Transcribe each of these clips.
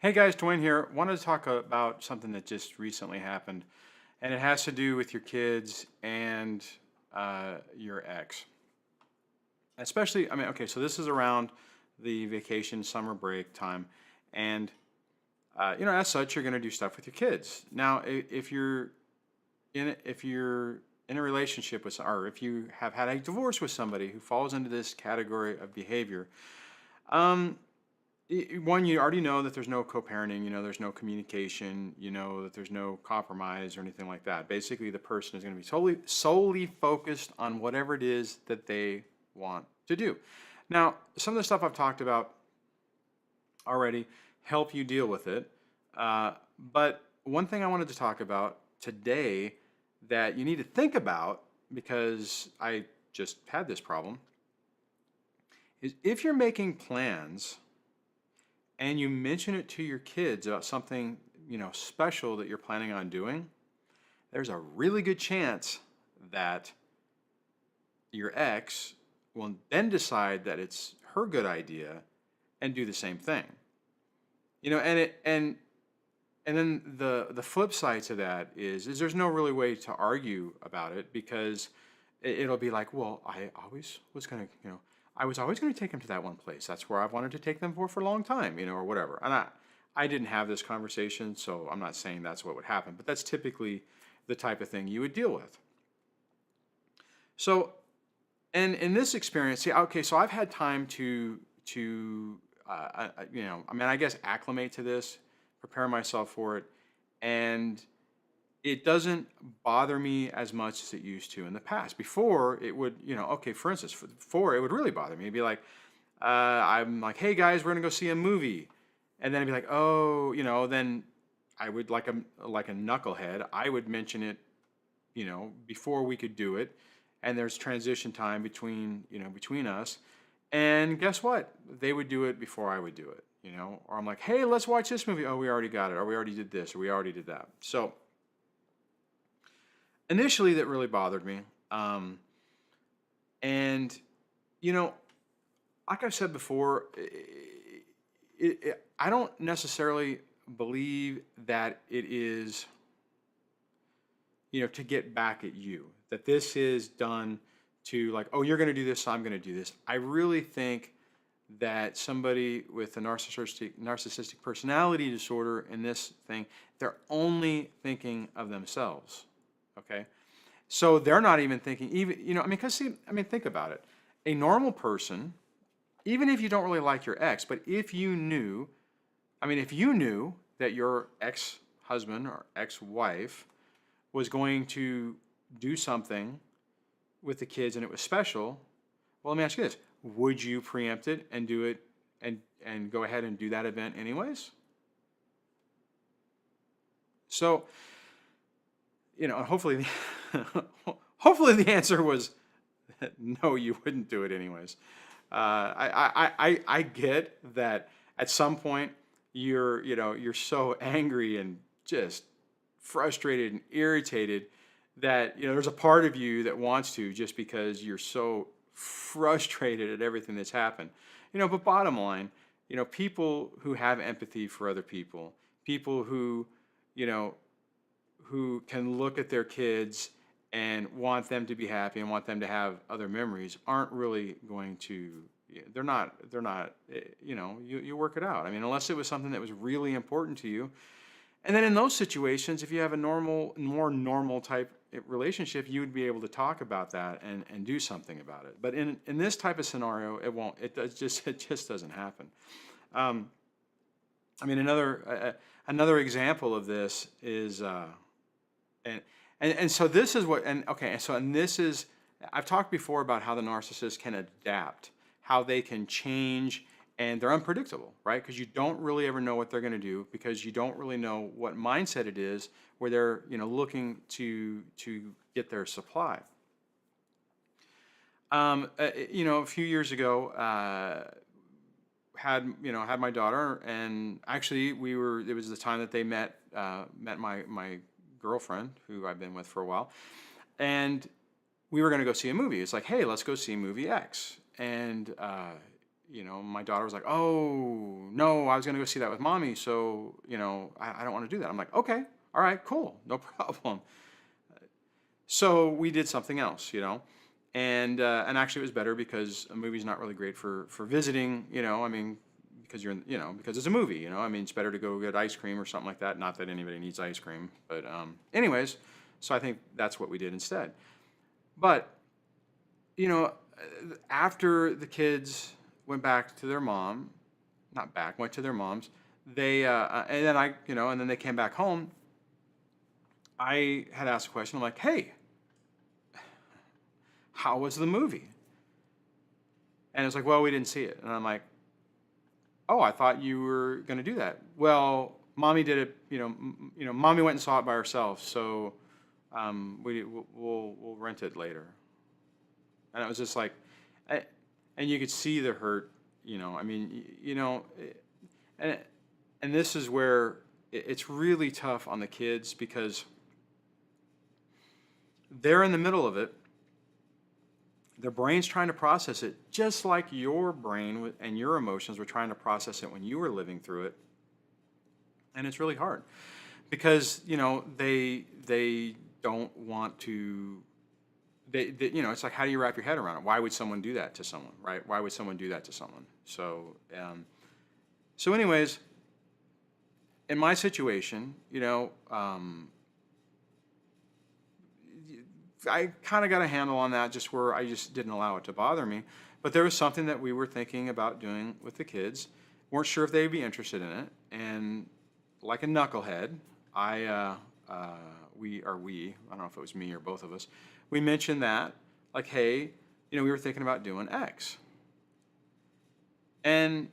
Hey guys, Dwayne here. Wanted to talk about something that just recently happened, and it has to do with your kids and your ex. Especially, okay, so this is around the vacation summer break time, and as such, you're going to do stuff with your kids. Now, if you're in a relationship with, or if you have had a divorce with somebody who falls into this category of behavior, um, one, you already know that there's no co-parenting, there's no communication, that there's no compromise or anything like that. Basically, the person is going to be solely focused on whatever it is that they want to do. Now, some of the stuff I've talked about already help you deal with it. But one thing I wanted to talk about today that you need to think about, because I just had this problem, is if you're making plans and you mention it to your kids about something, special that you're planning on doing, there's a really good chance that your ex will then decide that it's her good idea and do the same thing. And then the flip side to that is there's no really way to argue about it, because it'll be like, well, I always was going to, I was always going to take them to that one place. That's where I've wanted to take them for a long time, or whatever. And I didn't have this conversation, so I'm not saying that's what would happen, but that's typically the type of thing you would deal with. So, and in this experience, see, okay, so I've had time I guess acclimate to this, prepare myself for it, and it doesn't bother me as much as it used to in the past. Before, it would, okay, for instance, before it would really bother me. It'd be like, I'm like, hey guys, we're gonna go see a movie, and then I'd be like, oh, then I would, like a knucklehead, I would mention it, before we could do it, and there's transition time between us, and guess what? They would do it before I would do it, or I'm like, hey, let's watch this movie. Oh, we already got it, or we already did this, or we already did that. So initially that really bothered me. And, you know, like I've said before, I don't necessarily believe that it is, to get back at you, that this is done to, like, oh, you're going to do this, so I'm going to do this. I really think that somebody with a narcissistic personality disorder in this thing, they're only thinking of themselves. Okay. So they're not even thinking, because think about it. A normal person, even if you don't really like your ex, but if you knew that your ex-husband or ex-wife was going to do something with the kids and it was special, well, let me ask you this. Would you preempt it and do it and go ahead and do that event anyways? So, hopefully, hopefully the answer was no, you wouldn't do it anyways. I get that at some point you're so angry and just frustrated and irritated that there's a part of you that wants to, just because you're so frustrated at everything that's happened. But bottom line, people who have empathy for other people, people who can look at their kids and want them to be happy and want them to have other memories, aren't really going to, they're not, you work it out. Unless it was something that was really important to you. And then in those situations, if you have a more normal type relationship, you would be able to talk about that and do something about it. But in this type of scenario, it won't. It just doesn't happen. Another example of this is, and so this is what, and this is, I've talked before about how the narcissist can adapt, how they can change, and they're unpredictable, right? Because you don't really ever know what they're going to do, because you don't really know what mindset it is where they're looking to get their supply. A few years ago, had my daughter, and actually it was the time that they met my girlfriend, who I've been with for a while, and we were going to go see a movie. It's like, hey, let's go see movie X, and my daughter was like, "Oh no, I was gonna go see that with mommy, so I don't want to do that." I'm like, "Okay, all right, cool, no problem." So we did something else, and actually it was better because a movie's not really great for visiting, I mean, because because it's a movie, I mean, it's better to go get ice cream or something like that. Not that anybody needs ice cream, but anyways, so I think that's what we did instead. But you know, after the kids went back to their mom, not back, went to their mom's, and then and then they came back home. I had asked a question. I'm like, "Hey, how was the movie?" And it's like, "Well, we didn't see it." And I'm like, "Oh, I thought you were going to do that." "Well, mommy did it. Mommy went and saw it by herself. So we'll rent it later." And it was just like, I, and you could see the hurt. I mean, and and this is where it's really tough on the kids because they're in the middle of it. Their brain's trying to process it just like your brain and your emotions were trying to process it when you were living through it. And it's really hard because, they don't want to, it's like, how do you wrap your head around it? Why would someone do that to someone, right? Why would someone do that to someone? So anyways, in my situation, I kind of got a handle on that, just where I just didn't allow it to bother me. But there was something that we were thinking about doing with the kids. Weren't sure if they'd be interested in it. And like a knucklehead, we, I don't know if it was me or both of us, we mentioned that, like, hey, we were thinking about doing X. And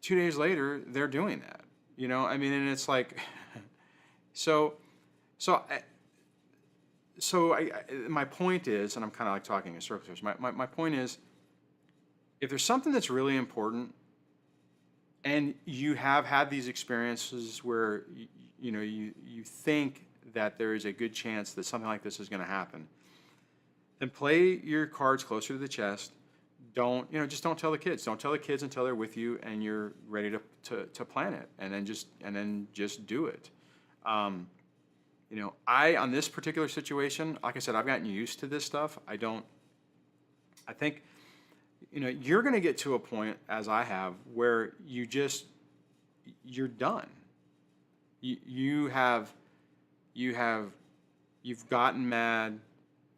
2 days later, they're doing that. I mean, and it's like, so, so my point is, and I'm kind of like talking in circles here. My point is, if there's something that's really important, and you have had these experiences where you think that there is a good chance that something like this is going to happen, then play your cards closer to the chest. Just don't tell the kids. Don't tell the kids until they're with you and you're ready to plan it, and then just do it. On this particular situation, like I said, I've gotten used to this stuff. I think, you're going to get to a point, as I have, where you're done. You've gotten mad,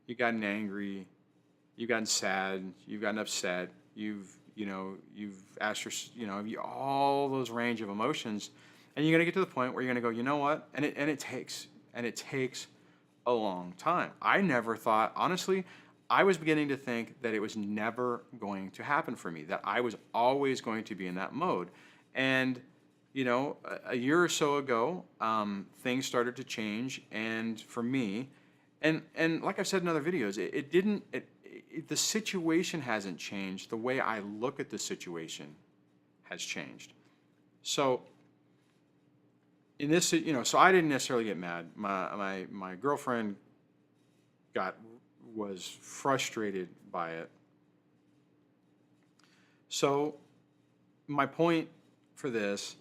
you've gotten angry, you've gotten sad, you've gotten upset, you've asked all those range of emotions, and you're going to get to the point where you're going to go, you know what? And it takes a long time. I never thought, honestly, I was beginning to think that it was never going to happen for me, that I was always going to be in that mode. And, a year or so ago, things started to change. And for me, and like I've said in other videos, the situation hasn't changed. The way I look at the situation has changed. So, in this, so I didn't necessarily get mad. My girlfriend was frustrated by it. So my point for this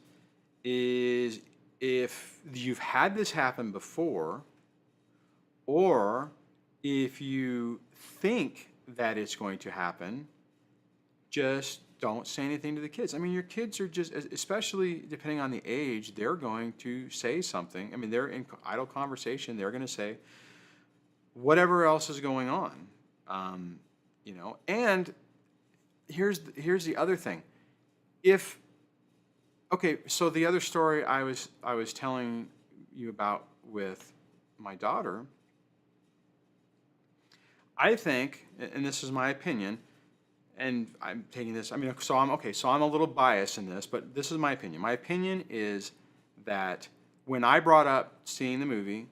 is, if you've had this happen before, or if you think that it's going to happen, just don't say anything to the kids. I mean, your kids are just, especially depending on the age, they're going to say something. I mean, they're in idle conversation. They're going to say whatever else is going on. And here's the other thing. So the other story I was telling you about with my daughter, I think, and this is my opinion, and I'm taking this, so I'm a little biased in this, but this is my opinion. My opinion is that when I brought up seeing the movie,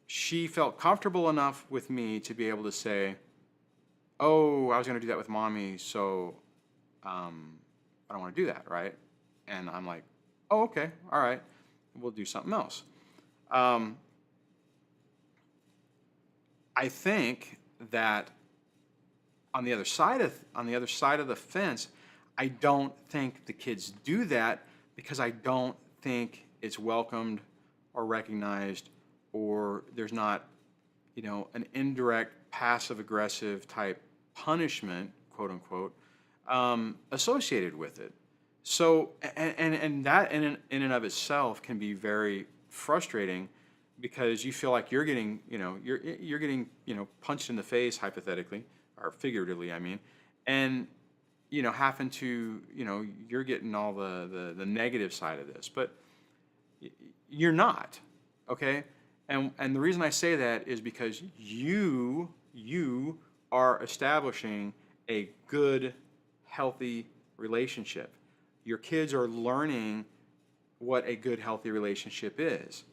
she felt comfortable enough with me to be able to say, "Oh, I was going to do that with mommy, so I don't want to do that," right? And I'm like, "Oh, okay, all right, we'll do something else." I think that on the other side of the fence, I don't think the kids do that because I don't think it's welcomed or recognized, or there's not, an indirect passive aggressive type punishment, quote unquote, associated with it. So, and that in and of itself can be very frustrating because you feel like you're getting, you're getting, punched in the face, hypothetically or figuratively, I mean, and having to, you're getting all the negative side of this, but you're not, okay? And the reason I say that is because you are establishing a good, healthy relationship. Your kids are learning what a good, healthy relationship is.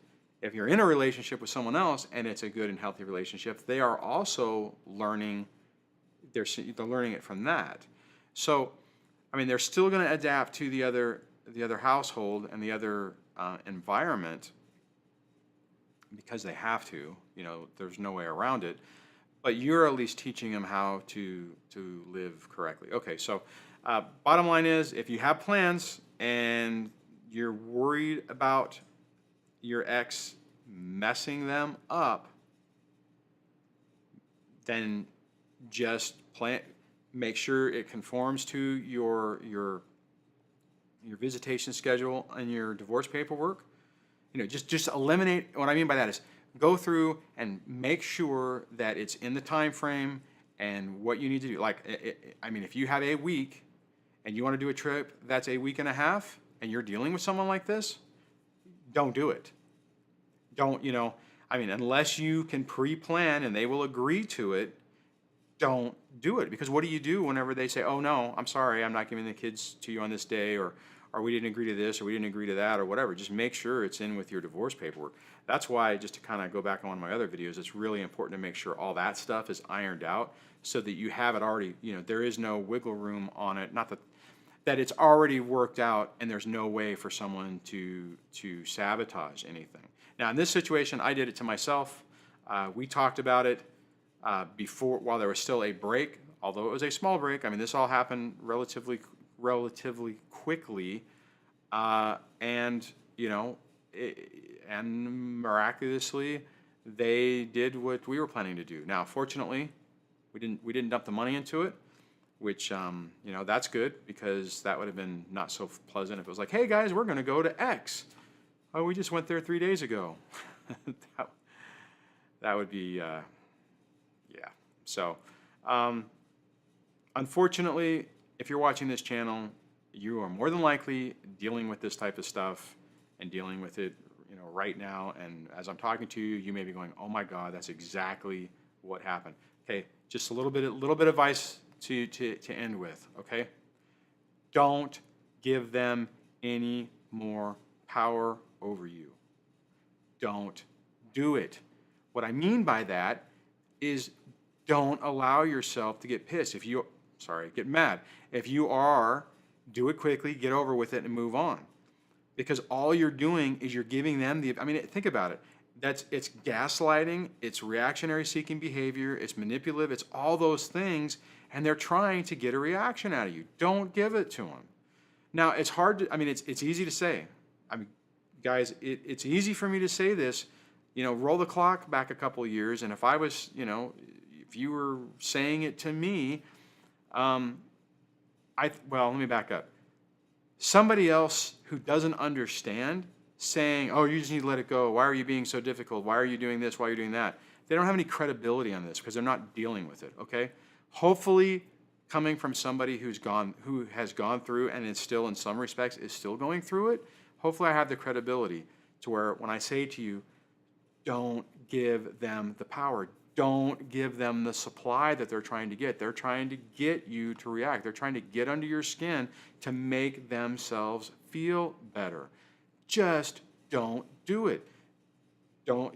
If you're in a relationship with someone else and it's a good and healthy relationship, they are also learning. They're learning it from that. So, I mean, they're still going to adapt to the other household and the other environment because they have to. There's no way around it. But you're at least teaching them how to live correctly. Okay, so bottom line is, if you have plans and you're worried about your ex messing them up, then just make sure it conforms to your visitation schedule and your divorce paperwork. Just eliminate. What I mean by that is go through and make sure that it's in the time frame and what you need to do. Like, I mean, if you have a week and you want to do a trip that's a week and a half and you're dealing with someone like this, don't do it. Don't, I mean, unless you can pre-plan and they will agree to it, don't do it. Because what do you do whenever they say, oh no, I'm sorry, I'm not giving the kids to you on this day, or we didn't agree to this, or we didn't agree to that, or whatever. Just make sure it's in with your divorce paperwork. That's why, just to kind of go back on one of my other videos, it's really important to make sure all that stuff is ironed out so that you have it already, there is no wiggle room on it. Not that it's already worked out and there's no way for someone to sabotage anything. Now, in this situation, I did it to myself. We talked about it before, while there was still a break, although it was a small break. I mean, this all happened relatively quickly, and and miraculously, they did what we were planning to do. Now, fortunately, we didn't dump the money into it, which that's good, because that would have been not so pleasant if it was like, hey guys, we're going to go to X. Oh, we just went there 3 days ago. that would be yeah. So unfortunately, if you're watching this channel, you are more than likely dealing with this type of stuff and dealing with it right now. And as I'm talking to you, you may be going, oh my God, that's exactly what happened. Okay, just a little bit of advice to end with, okay? Don't give them any more power over you. Don't do it. What I mean by that is, don't allow yourself to get pissed. Get mad. If you are, do it quickly, get over with it, and move on. Because all you're doing is you're giving them think about it. It's gaslighting, it's reactionary seeking behavior, it's manipulative, it's all those things, and they're trying to get a reaction out of you. Don't give it to them. Now, it's hard to, it's easy to say. Guys, it's easy for me to say this. Roll the clock back a couple of years, and if I was, if you were saying it to me, well, let me back up. Somebody else who doesn't understand saying, oh, you just need to let it go. Why are you being so difficult? Why are you doing this? Why are you doing that? They don't have any credibility on this because they're not dealing with it, okay? Hopefully, coming from somebody who has gone through and is still, in some respects, is still going through it, hopefully I have the credibility to where when I say to you, don't give them the power. Don't give them the supply that they're trying to get. They're trying to get you to react. They're trying to get under your skin to make themselves feel better. Just don't do it. Don't,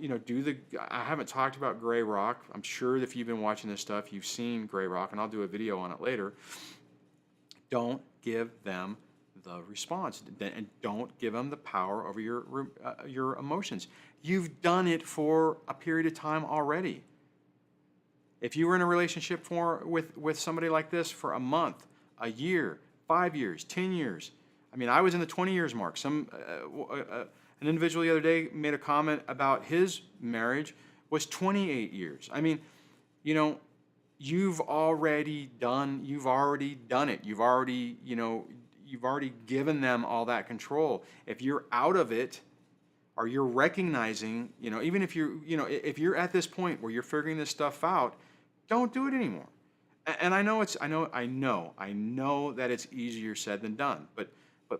I haven't talked about gray rock. I'm sure if you've been watching this stuff, you've seen gray rock, and I'll do a video on it later. Don't give them the response, and don't give them the power over your emotions. You've done it for a period of time already. If you were in a relationship with somebody like this for a month, a year, 5 years, 10 years. I mean, I was in the 20 years mark. An individual the other day made a comment about his marriage was 28 years. I mean, you know, you've already done it. You've already given them all that control. If you're out of it, or you're recognizing, even if if you're at this point where you're figuring this stuff out, don't do it anymore. And I know that it's easier said than done, but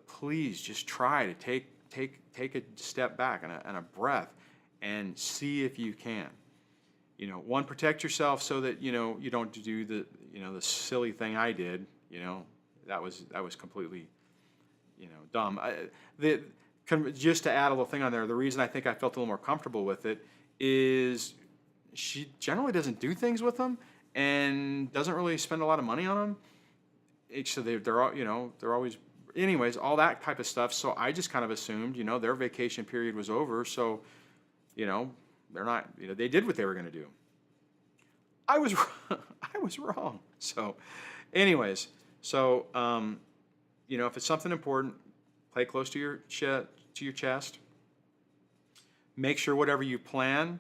please just try to take a step back and a breath and see if you can. One, protect yourself so that you don't do the silly thing I did. That was completely dumb. Just to add a little thing on there, the reason I think I felt a little more comfortable with it is she generally doesn't do things with them and doesn't really spend a lot of money on them. So they're all they're always, anyways, all that type of stuff. So I just kind of assumed their vacation period was over. So they're not, they did what they were going to do. I was I was wrong. So anyways, if it's something important, play close to your chest. Make sure whatever you plan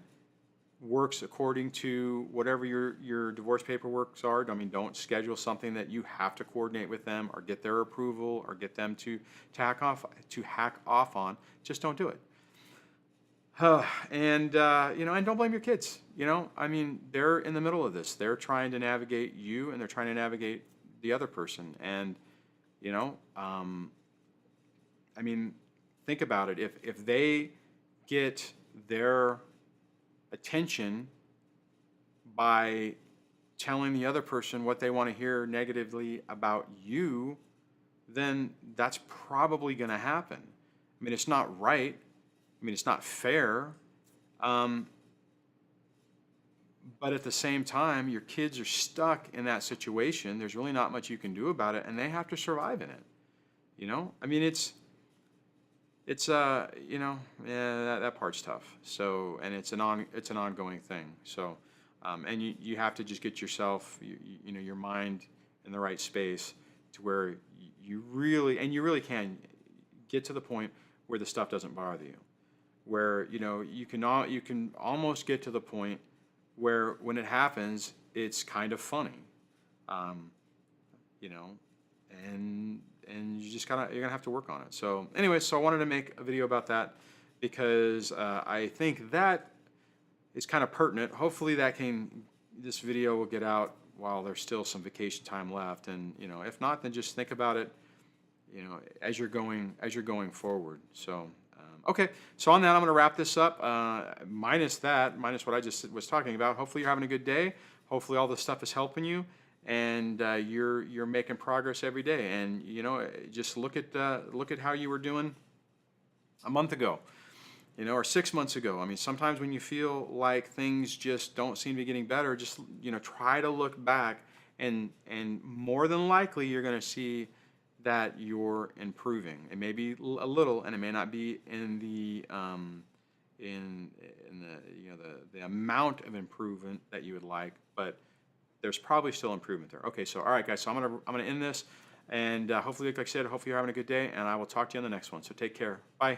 works according to whatever your divorce paperwork are. I mean, don't schedule something that you have to coordinate with them or get their approval or get them to hack off on. Just don't do it. And don't blame your kids. I mean, they're in the middle of this. They're trying to navigate you, and they're trying to navigate the other person. And I mean, think about it. If they get their attention by telling the other person what they want to hear negatively about you, then that's probably going to happen. I mean, it's not right. I mean, it's not fair. But at the same time, your kids are stuck in that situation. There's really not much you can do about it, and they have to survive in it. I mean, it's yeah, that part's tough. So, and it's an ongoing thing. So, and you have to just get yourself, your mind in the right space to where you really can get to the point where the stuff doesn't bother you, where you can almost get to the point where when it happens, it's kind of funny, and you're gonna have to work on it. So anyway, so I wanted to make a video about that because I think that is kind of pertinent. Hopefully this video will get out while there's still some vacation time left, and if not, then just think about it, as you're going forward. So okay, so on that, I'm going to wrap this up. Minus what I just was talking about. Hopefully you're having a good day. Hopefully all this stuff is helping you, and you're making progress every day. And just look at how you were doing a month ago, or 6 months ago. I mean, sometimes when you feel like things just don't seem to be getting better, just try to look back, and more than likely you're going to see that you're improving. It may be a little, and it may not be in the the amount of improvement that you would like, but there's probably still improvement there. Okay, so all right, guys. So I'm gonna end this, and hopefully, like I said, hopefully you're having a good day, and I will talk to you on the next one. So take care. Bye.